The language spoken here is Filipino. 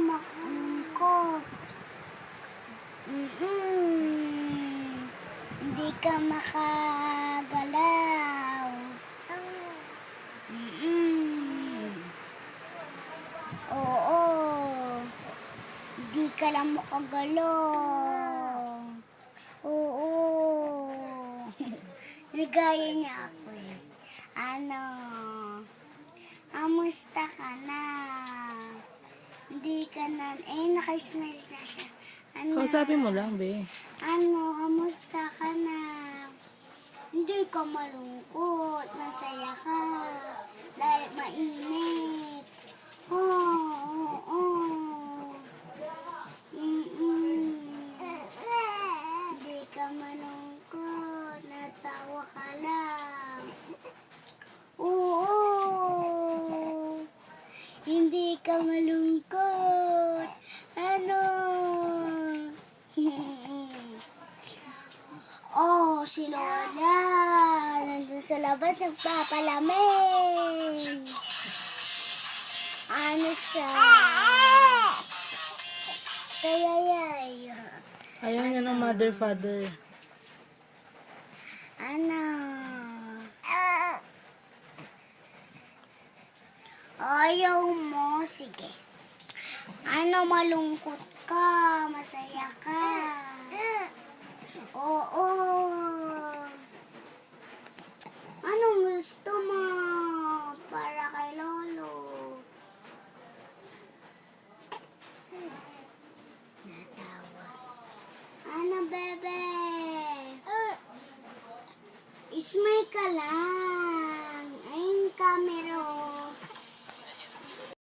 Malungkot. Hindi ka makagalaw. Oo. Hindi ka lang makagalaw. Oo. Ligaya niya ako eh. Kamusta ka na? Hindi ka na, naka-smile na siya. Kausapin mo lang, be. Kamusta ka na? Hindi ka malungkot, masaya ka. Dahil mainit. Oo. Hindi ka malungkot, natawa ka lang. Oo. Hindi ka malungkot. Si Lola. Nandun sa labas, nagpapalamig. Siya? Kaya yay. Ayaw niya ng mother, father. Ayaw mo? Sige. Malungkot ka? Masaya ka? Oo. Anong gusto mo?